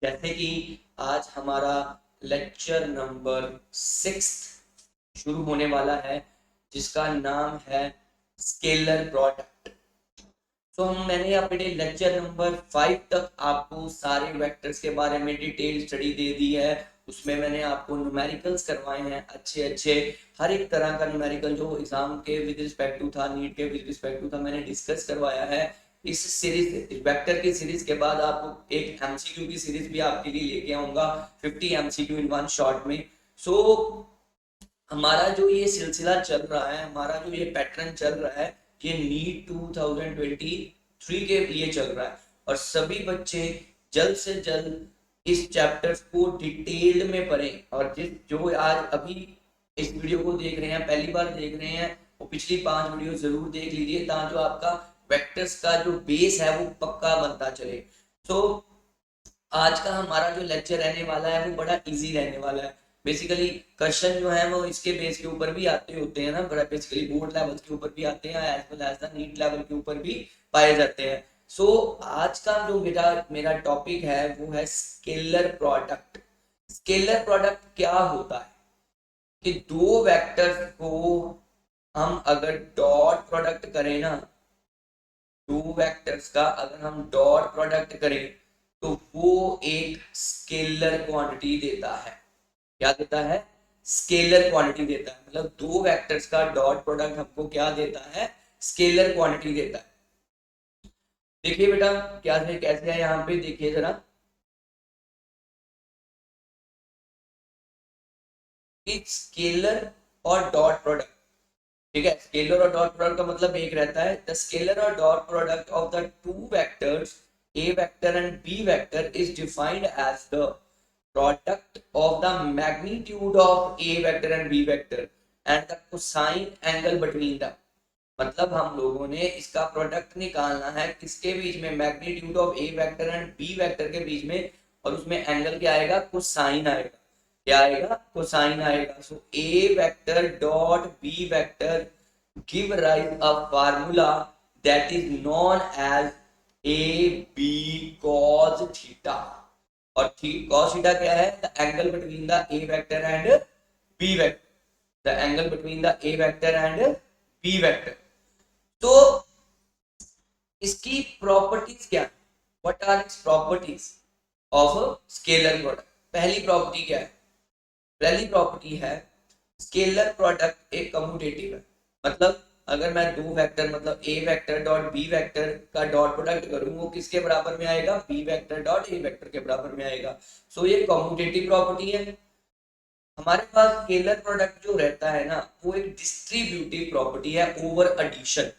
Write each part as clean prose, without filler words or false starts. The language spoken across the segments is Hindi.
जैसे कि आज हमारा लेक्चर नंबर 6 शुरू होने वाला है, जिसका नाम है स्केलर प्रोडक्ट। तो मैंने अपने लेक्चर नंबर 5 तक आपको सारे वेक्टर्स के बारे में डिटेल स्टडी दे दी है। उसमें मैंने आपको न्यूमेरिकल्स करवाए हैं अच्छे अच्छे, हर एक तरह का न्यूमेरिकल जो एग्जाम के विद रिस्पेक्ट टू था, नीट के विद रिस्पेक्ट टू था, मैंने डिस्कस करवाया है। इस सीरीज वेक्टर की सीरीज के बाद आपको एक एमसीक्यू की सीरीज भी आपके लिए लेके आऊंगा, 50 एमसीक्यू इन वन शॉट में। सो हमारा जो ये सिलसिला चल रहा है, हमारा जो ये पैटर्न चल रहा है, ये नीट 2023 के लिए चल रहा है। और सभी बच्चे जल्द से जल्द इस चैप्टर्स को डिटेल्ड में पढ़ें। और जो आज अभी इस वीडियो को देख रहे हैं, पहली बार देख रहे हैं, वो पिछली 5 वीडियो जरूर देख लीजिए, ताकि जो आपका वेक्टर्स का जो बेस है वो पक्का बनता चले। तो आज का हमारा जो लेक्चर रहने वाला है वो बड़ा इजी रहने वाला है। बेसिकली क्वेश्चन जो है वो इसके बेस के ऊपर भी आते होते हैं ना, बड़ा बेसिकली बोर्ड लेवल के ऊपर भी आते हैं, as well as the NEET level के ऊपर भी पाए जाते हैं। सो आज का जो मेरा टॉपिक है वो है स्केलर प्रोडक्ट। स्केलर प्रोडक्ट क्या होता है कि दो वेक्टर्स को हम अगर डॉट प्रोडक्ट करें ना, दो वेक्टर्स का अगर हम डॉट प्रोडक्ट करें तो वो एक स्केलर क्वांटिटी देता है। क्या देता है? स्केलर क्वांटिटी देता है। मतलब दो वेक्टर्स का डॉट प्रोडक्ट हमको क्या देता है? स्केलर क्वांटिटी देता है। देखिए बेटा, क्या है कैसे है, यहाँ पे देखिए जरा, स्केलर और डॉट प्रोडक्ट। ठीक है, स्केलर और डॉट प्रोडक्ट का मतलब एक रहता है, द स्केलर और dot product of the two vectors A vector and B vector is defined as the product of the magnitude of a vector and b vector and the cosine angle between them। मतलब हम लोगों ने इसका प्रोडक्ट निकालना है किसके बीच में? Magnitude of A vector and B vector के बीच में, और उसमें एंगल क्या आएगा? कोसाइन आएगा। क्या आएगा? कोसाइन आएगा। So A vector dot B vector give rise a formula that is known as A B cos theta. और cos थीटा क्या है? The angle between the A vector and B vector, the angle between the A vector and B vector. तो इसकी प्रॉपर्टीज क्या है? What are its properties of scalar product? पहली प्रॉपर्टी क्या है? पहली प्रॉपर्टी है स्केलर प्रोडक्ट एक कम्यूटेटिव है। मतलब अगर मैं दो वेक्टर, मतलब A vector dot B vector का डॉट प्रोडक्ट करूं, वो किसके बराबर में आएगा? B vector dot A vector के बराबर में आएगा। सो ये कम्यूटेटिव प्रॉपर्टी है। हमारे पास स्केलर प्रोडक्ट जो रहता है ना, वो एक डिस्ट्रीब्यूटिव प्रॉपर्टी है ओवर एडिशन।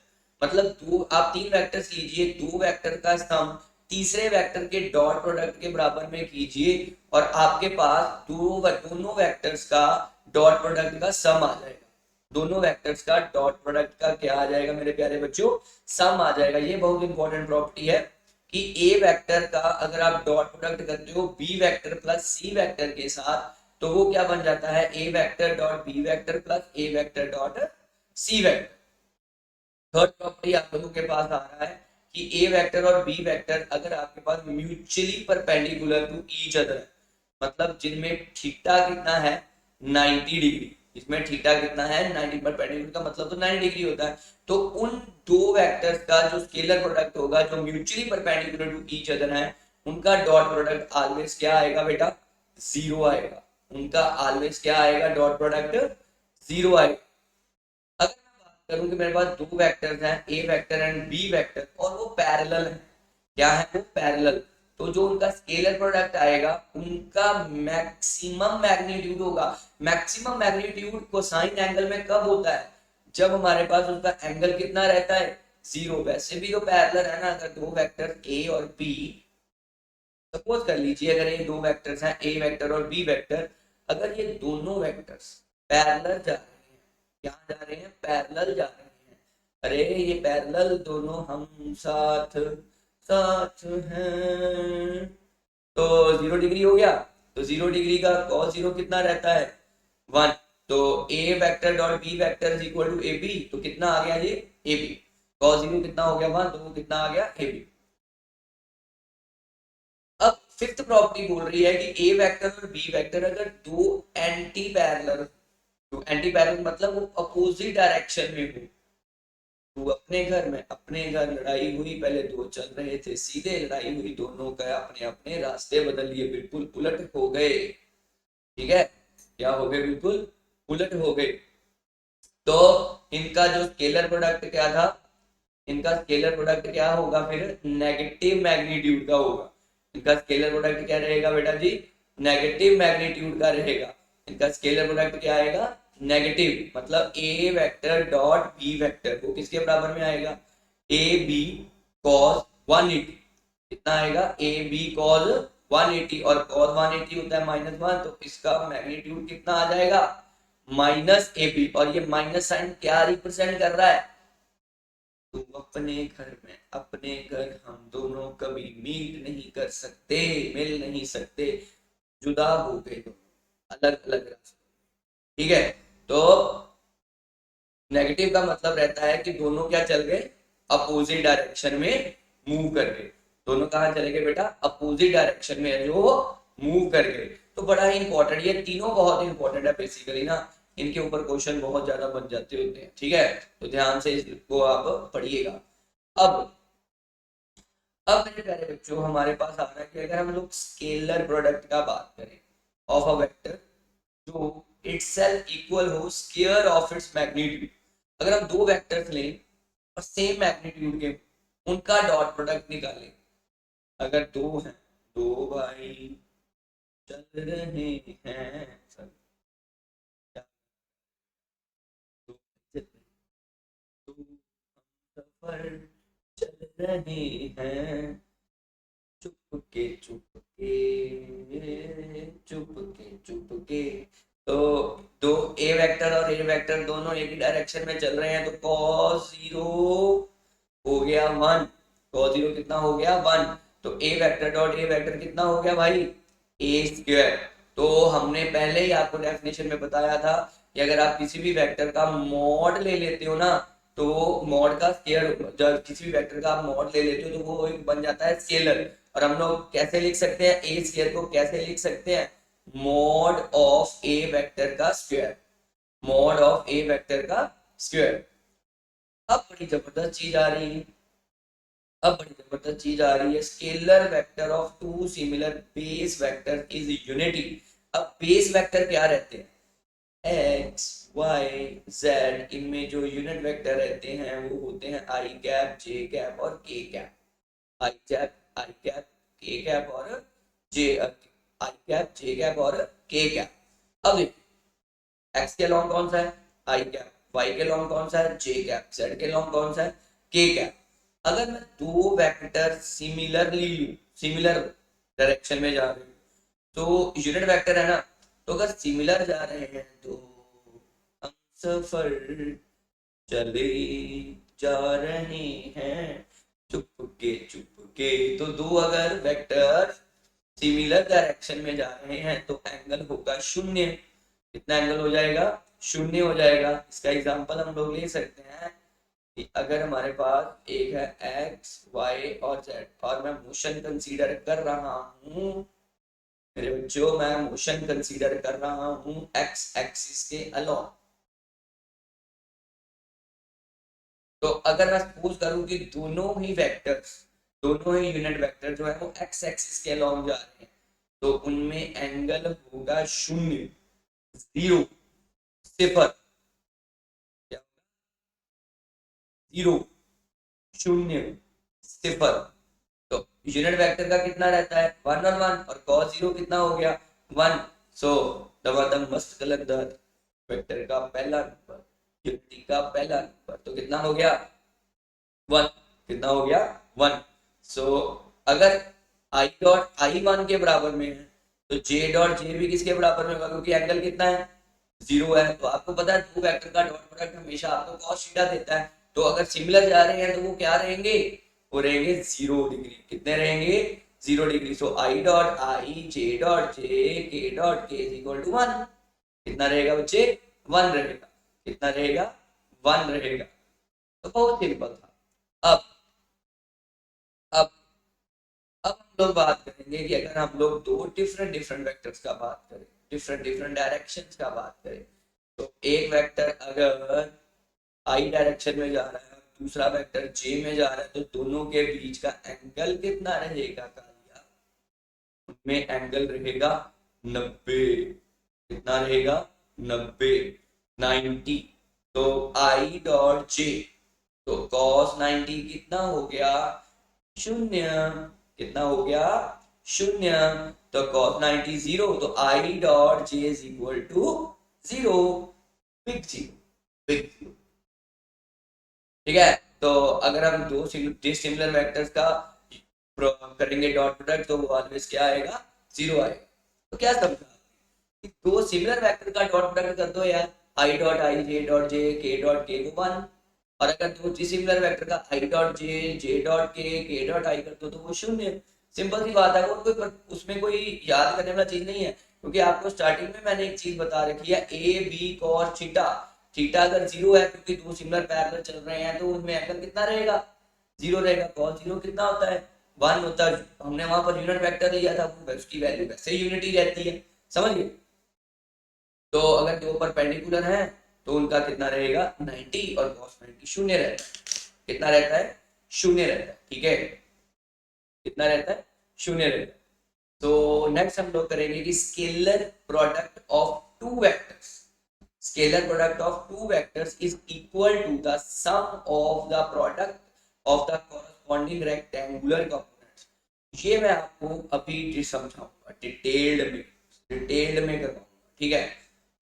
मतलब दो, आप तीन वेक्टर्स लीजिए, दो वेक्टर का सम तीसरे वेक्टर के डॉट प्रोडक्ट के बराबर में कीजिए, और आपके पास दोनों वेक्टर्स का डॉट प्रोडक्ट का सम आ जाएगा। दोनों वेक्टर्स का डॉट प्रोडक्ट का क्या आ जाएगा मेरे प्यारे बच्चों? सम आ जाएगा। ये बहुत इंपॉर्टेंट प्रॉपर्टी है कि ए वेक्टर का अगर आप डॉट प्रोडक्ट करते हो B vector plus C vector के साथ, तो वो क्या बन जाता है? A vector dot B vector plus A vector dot C vector. Third property आप लोगों के पास आ रहा है कि ए वेक्टर और बी वेक्टर अगर आपके पास mutually perpendicular to each other है, मतलब जिनमें थीटा कितना है? 90 डिग्री। इसमें थीटा कितना है? 90। परपेंडिकुलर का मतलब तो 90 डिग्री होता है। तो उन दो वेक्टर्स का जो स्केलर प्रोडक्ट होगा, जो mutually perpendicular to each other है, उनका डॉट प्रोडक्ट ऑलवेज क्या आएगा बेटा? जीरो आएगा। उनका ऑलवेज क्या आएगा? डॉट प्रोडक्ट जीरो आएगा। अगर मैं बात करूं कि मेरे पास दो वेक्टर्स हैं, ए वेक्टर एंड बी वेक्टर, और वो पैरेलल है। क्या है वो? पैरेलल। तो जो उनका स्केलर प्रोडक्ट आएगा, उनका मैक्सिमम मैग्नीट्यूड होगा। मैक्सिमम मैग्नीट्यूड कोसाइन एंगल में कब होता है? जब हमारे पास उसका एंगल कितना रहता है? जीरो। वैसे भी तो पैरेलल है ना, अगर दो वेक्टर ए और बी, सपोज कर लीजिए अगर ये दो वेक्टर्स हैं, ए वेक्टर और बी वेक्टर, अगर ये दोनों वेक्टर्स पैरेलल जा रहे हैं, कहाँ जा रहे हैं? पैरेलल जा रहे हैं। अरे ये पैरेलल दोनों हम साथ साथ हैं, तो 0 डिग्री हो गया। तो 0 डिग्री का cos जीरो कितना रहता है? 1। तो A vector dot B vector is equal to A B, तो कितना आ गया ये? A B. cos जीरो कितना हो गया? 1, तो वो कितना आ गया? A B. अब फिफ्थ प्रॉपर्टी बोल रही है कि ए वेक्टर और बी वेक्टर अगर दो एंटी पैरेलल, तो एंटी पैरेलल मतलब वो अपोजिट डायरेक्शन में हो, तो अपने घर लड़ाई हुई, पहले दो चल रहे थे सीधे, लड़ाई हुई, दोनों का अपने अपने रास्ते बदल लिए, बिल्कुल उलट हो गए। ठीक है, क्या हो गए, बिल्कुल उलट हो गए। तो इनका जो स्केलर प्रोडक्ट क्या था, इनका स्केलर प्रोडक्ट क्या होगा, फिर नेगेटिव मैग्नीट्यूड का होगा। इनका स्केलर प्रोडक्ट क्या रहेगा बेटा जी, नेगेटिव मैग्नीट्यूड का रहेगा। इनका स्केलर प्रोडक्ट क्या आएगा, नेगेटिव, मतलब A vector dot B vector वो किसके बराबर में आएगा, ए बी कॉस 180। कितना आएगा, ए बी कॉस 180, और कॉस 180 होता है -1, तो इसका मैग्नीट्यूड कितना आ जाएगा, माइनस ए बी। और ये माइनस साइन क्या रिप्रेजेंट कर रहा है, तुम अपने घर में, अपने घर हम दोनों कभी मीट नहीं कर सकते, मिल नहीं सकते, जुदा हो गए, अलग अलग रास्ते। ठीक है, तो नेगेटिव का मतलब रहता है कि दोनों क्या चल गए, अपोजिट डायरेक्शन में मूव कर गए। दोनों कहाँ चले गए बेटा, अपोजिट डायरेक्शन में जो मूव कर गए। तो बड़ा ही इंपॉर्टेंट, ये तीनों बहुत इंपॉर्टेंट है बेसिकली ना, इनके ऊपर क्वेश्चन बहुत ज्यादा बन जाते होते हैं। ठीक है, तो ध्यान से इसको आप पढ़िएगा। अब अब मेरे प्यारे बच्चों हमारे पास आ रहा है कि अगर हम लोग स्केलर प्रोडक्ट का बात करें ऑफ अ वेक्टर जो इटसेल्फ इक्वल हो स्क्वायर ऑफ इट्स मैग्नीट्यूड, अगर हम दो वेक्टर्स लें और सेम मैग्नीट्यूड के, उनका डॉट प्रोडक्ट निकालें। अगर दो हैं, दो भाई चल रहे हैं, दो सफर चल रहे हैं, चुपके चुपके, चुपके चुपके। तो दो ए वेक्टर और ए वेक्टर दोनों एक ही डायरेक्शन में चल रहे हैं, तो cos 0 हो गया 1, cos 0 कितना हो गया 1, तो A vector dot A vector कितना हो गया भाई, ए स्क्वायर। तो हमने पहले ही आपको डेफिनेशन में बताया था कि अगर आप किसी भी वेक्टर का मॉड ले लेते हो ना, तो मॉड का स्केयर, जब किसी भी वेक्टर का आप मॉड ले लेते हो तो वो एक बन जाता है स्केलर। और हम लोग कैसे लिख सकते हैं, ए स्क्वायर को कैसे लिख सकते हैं, मॉड ऑफ ए वेक्टर का square, mod of A vector का स्क्वायर। अब बड़ी जबरदस्त चीज आ रही है, अब बड़ी जबरदस्त चीज आ रही है, scalar vector of two similar base vector is unity. अब बेस वेक्टर क्या रहते हैं, एक्स वाई जेड, इनमें जो यूनिट वेक्टर रहते हैं वो होते हैं आई कैप, जे कैप और के कैप। आई कैप, आई कैप, के कैप और जे, आई कैप, जे कैप और के कैप। अब एक्स के लॉन्ग कौन सा है, आई कैप, वाई के लॉन्ग कौन सा है, जे कैप, जेड के लॉन्ग कौन सा है, के कैप। अगर मैं दो वेक्टर सिमिलरली लूं, सिमिलर डायरेक्शन में जा रहे हूं, तो यूनिट वेक्टर है ना, तो अगर सिमिलर जा रहे हैं तो हम सफर चले जा रहे हैं, चुपके चुपके। तो दो अगर वेक्टर सिमिलर डायरेक्शन में जा रहे हैं तो एंगल होगा शून्य। कितना एंगल हो जाएगा, शून्य हो जाएगा। इसका एग्जांपल हम लोग ले सकते हैं कि अगर हमारे पास एक है एक्स वाई और जेड और मैं मोशन कंसीडर कर रहा हूं, मेरे बच्चों मैं मोशन कंसीडर कर रहा हूं एक्स एक्सिस के अलोंग। तो अगर मैं सपोज करूं कि दोनों ही वेक्टर्स, दोनों ही यूनिट वेक्टर जो है वो एक्स एक्सिस के अलोंग जा रहे हैं, तो उनमें एंगल होगा शून्य, जीरो, सिफर, जीरो, शून्य, सिफर। तो यूनिट वेक्टर का कितना रहता है, 1 और 1, और cos 0 कितना हो गया 1। सो दमादम मस्त कलंदर, वेक्टर का पहला नंबर, यूनिटी का पहला नंबर, तो कितना हो गया 1, कितना हो गया 1। सो अगर आई डॉट आई 1 के बराबर में है तो जे डॉट जे भी किसके बराबर में होगा, क्योंकि एंगल कितना है, जीरो है। तो आपको पता है दो वेक्टर का डॉट प्रोडक्ट हमेशा आपको cos थीटा देता है। तो अगर सिमिलर जा रहे हैं तो वो क्या रहेंगे, वो रहेंगे 0 डिग्री। कितने रहेंगे, 0 degree. So I dot I, J dot J, के डॉट के इज इक्वल टू 1। कितना रहेगा बच्चे, 1 रहेगा। कितना रहेगा, 1 रहेगा। तो बहुत सिंपल था। अब अब अब हम लोग बात करेंगे कि अगर हम लोग दो डिफरेंट डिफरेंट वेक्टर्स का बात करें, डिफरेंट डिफरेंट डायरेक्शंस का बात करें, तो एक वेक्टर अगर आई डायरेक्शन में जा रहा है, दूसरा वेक्टर जे में जा रहा है, तो दोनों के बीच का एंगल कितना रहेगा कालिया? उनमें एंगल रहेगा 90। कितना रहेगा? 90, 90। तो आई डॉट जे, तो cos 90 कितना हो गया? शून्य। कितना हो गया? शून्य। तो cos 90 0, तो I dot J is equal to 0, big zero, big zero. ठीक है, तो अगर हम दो डिसिमिलर वेक्टर्स का करेंगे डॉट प्रोडक्ट, तो वो ऑलवेज क्या आएगा? 0 आएगा। तो क्या समझा कि दो सिमिलर वेक्टर का डॉट प्रोडक्ट कर दो यार, I dot I, J dot J, के डॉट के को 1। और अगर दो डिसिमिलर वेक्टर का आई डॉट जे, जे डॉट के डॉट आई कर दो तो वो 0। सिंपल सी बात है, और कोई उसमें कोई याद करने वाला चीज नहीं है, क्योंकि आपको स्टार्टिंग में मैंने एक चीज बता रखी है, A B cos theta. Theta अगर 0 है, क्योंकि दो सिमिलर पैरेलल चल रहे हैं, तो उसमें एंगल कितना रहेगा? 0 रहेगा। कॉस 0 कितना होता है? 1 होता है। हमने वहां पर यूनिट वेक्टर लिया था, उसकी वैल्यू वैसे ही यूनिट ही रहती है, समझ गए? तो अगर दो परपेंडिकुलर हैं, तो उनका कितना रहेगा? 90, और cos 90 शून्य रहता है। कितना रहता है? शून्य रहता है। ठीक है, कितना रहता है? शून्य रहता है। तो नेक्स्ट हम लोग करेंगे कि scalar product of two vectors. Scalar product of two vectors is equal to the sum of the product of the corresponding rectangular components. ये मैं आपको अभी समझाऊंगा, डिटेल्ड में करवाऊंगा। ठीक है,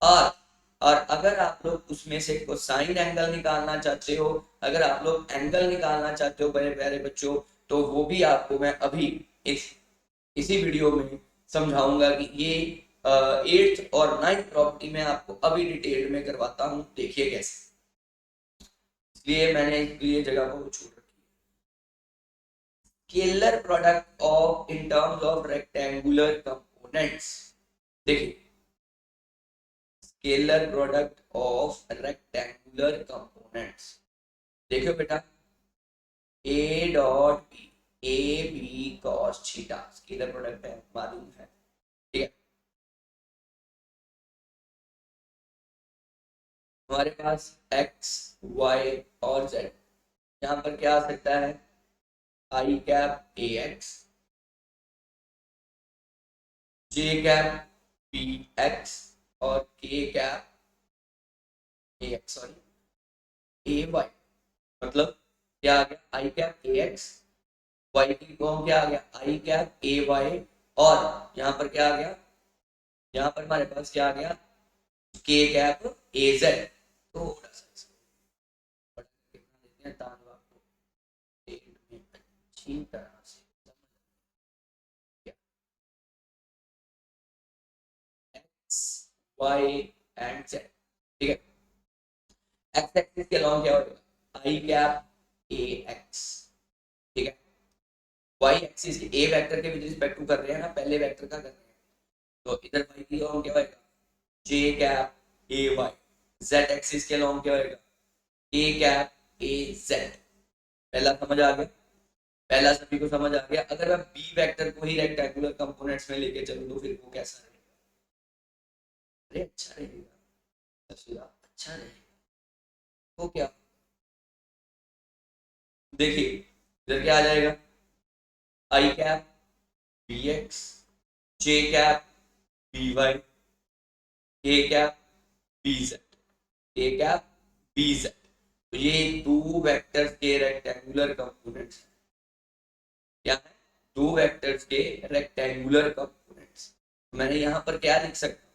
और और अगर आप लोग उसमें से कोसाइन एंगल निकालना चाहते हो, अगर आप लोग एंगल निकालना चाहते हो बड़े प्यारे बच्चों, तो वो भी आपको मैं अभी इसी वीडियो में समझाऊंगा कि ये 8th और 9th प्रॉपर्टी में आपको अभी डिटेल में करवाता हूँ, देखिए कैसे। इसलिए मैंने ये जगह को छोड़ रखी है। Scalar product of in terms of rectangular components. देखिए, scalar product of rectangular components, देखो बेटा, A dot B, A B cos theta scalar product है, मालूम है। ठीक है, हमारे पास एक्स, वाई और जेड, यहाँ पर क्या आ सकता है? I cap A X, J cap B X, और K cap A X, sorry A Y. मतलब क्या आ गया? I cap A x, Y की फॉर्म क्या आ गया? आई कैप ए वाई, और यहाँ पर क्या आ गया? यहाँ पर हमारे पास क्या आ गया? के कैप ए जेड। थोड़ा सा इसको बड़ा करके बना देते हैं, ताकि आपको पेट में अच्छी तरह से समझ आ गया। X, Y and Z. ठीक है, एक्स एक्सिस के अलॉन्ग क्या होगा? I cap A X. ठीक है, वाई एक्सिस के ए वेक्टर के विद रिस्पेक्ट टू कर रहे हैं ना, पहले वेक्टर का कर रहे हैं, तो इधर वाई के अलॉन्ग क्या होगा? J cap A Y. Z axis के अलॉन्ग क्या होगा? A cap A Z. पहला समझ आ गया? पहला सभी को समझ आ गया। अगर मैं बी वेक्टर को ही रेक्टेंगुलर कंपोनेंट्स में लेके चलूं, तो फिर वो कैसा रहेगा? अरे अच्छा रहेगा, अच्छा रहेगा। तो क्या, देखिए इधर क्या आ जाएगा? आई cap B X, J cap B Y, K cap B Z, के कैप बी जेड। तो ये दो वेक्टर्स के रेक्टेंगुलर कंपोनेंट्स क्या है? दो वेक्टर्स के रेक्टेंगुलर कंपोनेंट्स। मैंने यहां पर क्या लिख सकता हूँ?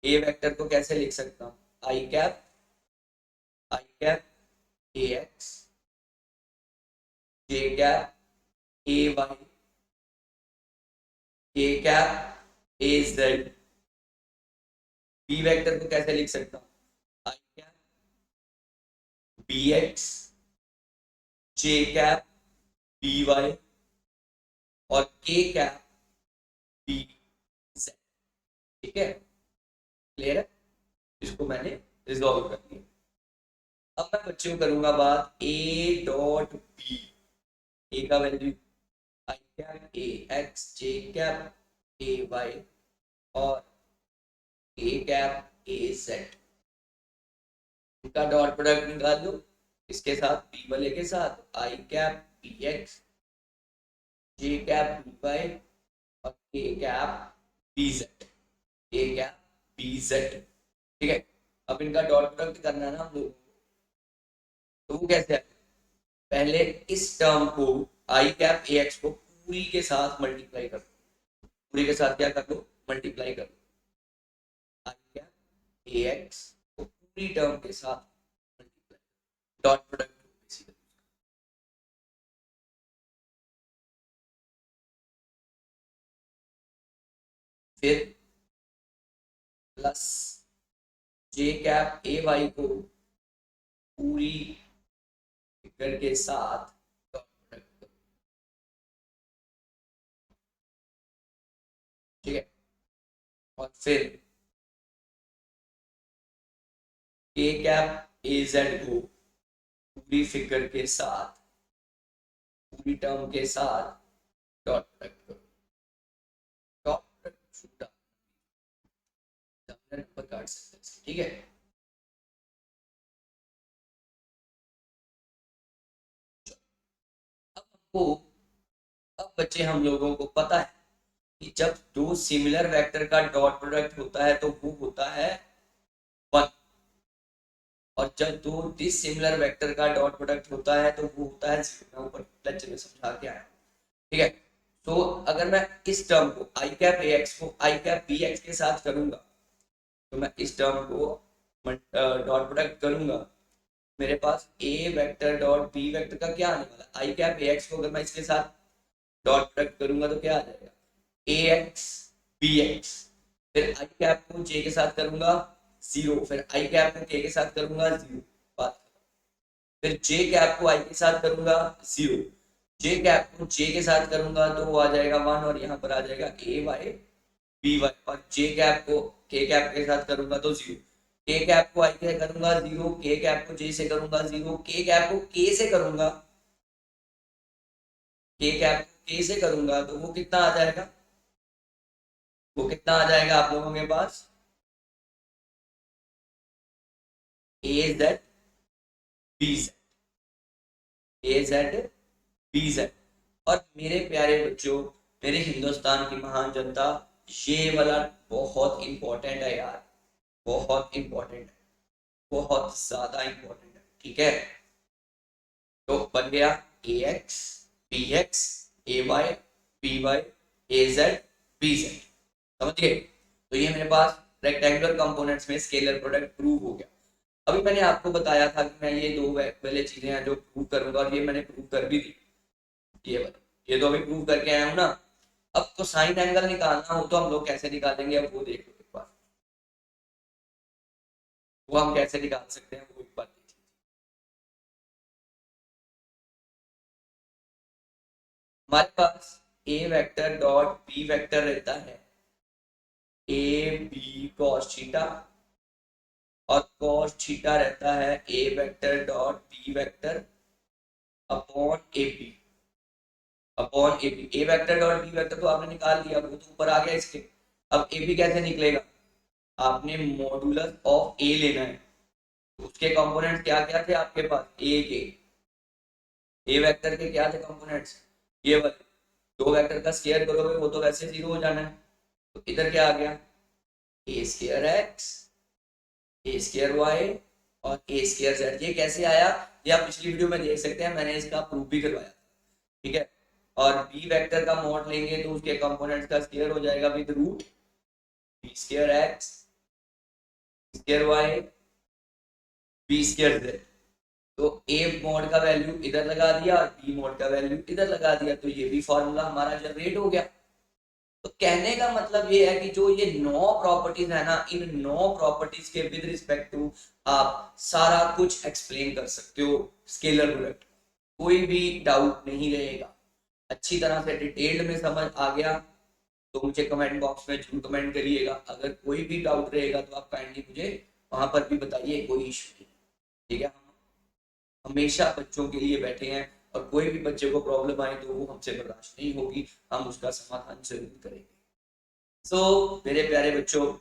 ए वेक्टर को कैसे लिख सकता हूँ? I cap A X, J cap A Y, K cap A Z. B vector को कैसे लिख सकता हूँ? I cap B X, J cap B Y, और के कैप बी जेड। ठीक है, क्लियर है? इसको मैंने रिजॉल्व कर दिया। अब मैं बच्चों करूंगा बात ए डॉट बी। ए का value cap A X, J cap A Y और ए कैप ए जेड, इनका डॉट प्रोडक्ट निकाल लो इसके साथ, बी वाले के साथ, I cap B X, J cap B Y और A cap B Z, A cap B Z. ठीक है, अब इनका डॉट प्रोडक्ट करना है ना हम लोग, तो वो कैसे है, पहले इस टर्म को आई कैप ए एक्स को पूरी के साथ मल्टीप्लाई कर लो, पूरी के साथ क्या कर लो, मल्टीप्लाई कर लो, आई कैप ए एक्स को पूरी टर्म के साथ मल्टीप्लाई, डॉट प्रोडक्ट बेसिकली। फिर plus J cap A Y को पूरी फिगर के साथ डॉट प्रोडक्ट, ठीक है, और फिर ए कैप ए जेड को पूरी फिगर के साथ, पूरी टर्म के साथ डॉट प्रोडक्ट करो, डॉट प्रोडक्ट नंबर काट सकते हैं, ठीक है। अब हमको, अब बच्चे हम लोगों को पता है कि जब दो सिमिलर वेक्टर का डॉट प्रोडक्ट होता है तो वो होता है 1, और जब दो डिसिमिलर वेक्टर का डॉट प्रोडक्ट होता है तो वो होता है 0। मैं ऊपर लेक्चर में समझा के आया, ठीक है। तो अगर मैं इस टर्म को आई कैप ए एक्स को आई कैप बी एक्स के साथ करूंगा, तो मैं इस टर्म को डॉट प्रोडक्ट करूंगा, मेरे पास A vector dot B vector का क्या आने वाला, आई कैप ए एक्स को अगर मैं इसके साथ डॉट प्रोडक्ट करूंगा तो क्या आ जाएगा, ए एक्स बी एक्स, फिर आई कैप को जे के साथ करूंगा 0, फिर आई कैप को के साथ करूंगा 0, बात, फिर जे कैप को आई के साथ करूंगा 0, जे कैप को जे के साथ करूंगा तो वो आ जाएगा 1, और यहाँ पर आ जाएगा ए वाई बी वाई, और जे कैप को के कैप के साथ करूंगा तो 0, के कैप को आई के करूंगा 0, के कैप को जे से करूंगा 0, के कैप को के से करूंगा, के कैप को के से करूंगा तो वो कितना आ जाएगा, वो कितना आ जाएगा आप लोगों के पास, ए जेड बी जेड, ए जेड बी जेड। और मेरे प्यारे बच्चों, मेरे हिंदुस्तान की महान जनता, ये वाला बहुत इंपॉर्टेंट है यार, बहुत इंपॉर्टेंट है, बहुत ज्यादा इंपॉर्टेंट है, ठीक है। तो बन गया ए एक्स बी एक्स ए वाई बी वाई ए जेड बी जेड, समझ गए। तो ये मेरे पास रेक्टेंगुलर कंपोनेंट्स में स्केलर प्रोडक्ट प्रूव हो गया। अभी मैंने आपको बताया था कि मैं ये दो वाले चीजें हैं जो प्रूव करूंगा, और ये मैंने प्रूव कर भी दी, ये तो अभी प्रूव करके आया हूं ना। अब तो साइन एंगल निकालना हो तो हम लोग कैसे निकालेंगे, अब वो देख लो एक बार, वो हम कैसे निकाल सकते हैं वो एक बार देख लीजिए। हमारे पास A vector dot B vector रहता है ए बी कॉस थीटा, और कॉस थीटा रहता है A vector dot B vector upon A B, upon A B. A vector dot B vector तो आपने निकाल लिया, वो तो ऊपर आ गया इसके। अब ए बी कैसे निकलेगा, आपने मॉडुलस ऑफ ए लेना है, तो उसके कंपोनेंट्स क्या क्या थे आपके पास, ए के, ए वेक्टर के क्या थे कंपोनेंट्स, ये वाले, दो वेक्टर का स्क्वायर करोगे वो तो वैसे 0 हो जाना है, तो इधर क्या आ गया, ए स्क्वायर एक्स ए स्क्वायर वाई और ए स्क्वायर जेड। ये कैसे आया, ये आप पिछली वीडियो में देख सकते हैं, मैंने इसका प्रूफ भी करवाया, ठीक है। और बी वेक्टर का मॉड लेंगे तो उसके कंपोनेंट्स का स्क्वायर हो जाएगा with root B square X square Y B square Z. तो ए मॉड का वैल्यू इधर लगा दिया और बी मॉड का वैल्यू इधर लगा दिया, तो ये भी फॉर्मूला हमारा जनरेट हो गया। तो कहने का मतलब ये है कि जो ये 9 प्रॉपर्टीज है ना, इन 9 प्रॉपर्टीज के विद रिस्पेक्ट टू आप सारा कुछ एक्सप्लेन कर सकते हो स्केलर प्रोडक्ट, कोई भी डाउट नहीं रहेगा। अच्छी तरह से डिटेल्ड में समझ आ गया तो मुझे कमेंट बॉक्स में जरूर कमेंट करिएगा, अगर कोई भी डाउट रहेगा तो आप काइंडली मुझे वहां पर भी बताइए, कोई इशू नहीं, ठीक है। हम हमेशा बच्चों के लिए बैठे हैं, और कोई भी बच्चे को प्रॉब्लम आए तो वो हमसे बर्दाश्त नहीं होगी, हम उसका समाधान जरूर करेंगे। मेरे प्यारे बच्चों,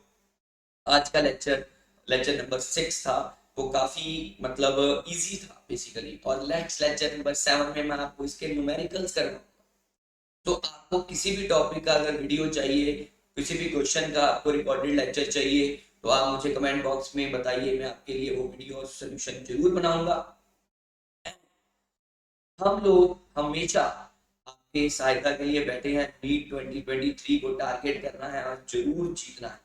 आज का लेक्चर नंबर 6 था, वो काफी मतलब इजी था बेसिकली। और नेक्स्ट लेक्चर नंबर 7 में मैं आपको इसके न्यूमेरिकल्स करवाऊंगा। तो आपको किसी भी टॉपिक का अगर वीडियो चाहिए, किसी भी क्वेश्चन का आपको रिकॉर्डेड लेक्चर चाहिए, तो आप मुझे कमेंट बॉक्स में बताइए, मैं आपके लिए वो वीडियो सोल्यूशन जरूर बनाऊंगा। हम लोग हमेशा आपके सहायता के लिए बैठे हैं। नीट 2023 को टारगेट करना है और जरूर जीतना है,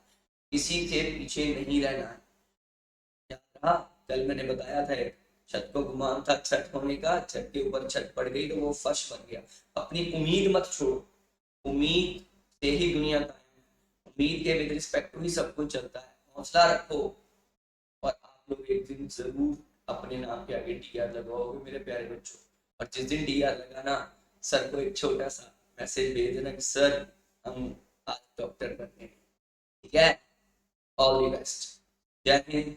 किसी से पीछे नहीं रहना है। हाँ, कल मैंने बताया था एक छत को गुमान था छत होने का, छत के ऊपर छत पड़ गई तो वो फर्श बन गया। अपनी उम्मीद मत छोड़ो, उम्मीद से ही दुनिया कायम है, उम्मीद के विद रिस्पेक्ट टू ही सब कुछ चलता है। हौसला रखो और आप लोग एक दिन जरूर अपने नाम के आगे डी आर लगाओगे मेरे प्यारे बच्चों। और जिस दिन डी आर लगाना, सर को एक छोटा सा मैसेज भेज देना कि सर हम आज डॉक्टर बनने हैं। ठीक है, ऑल द बेस्ट। जय हिंद,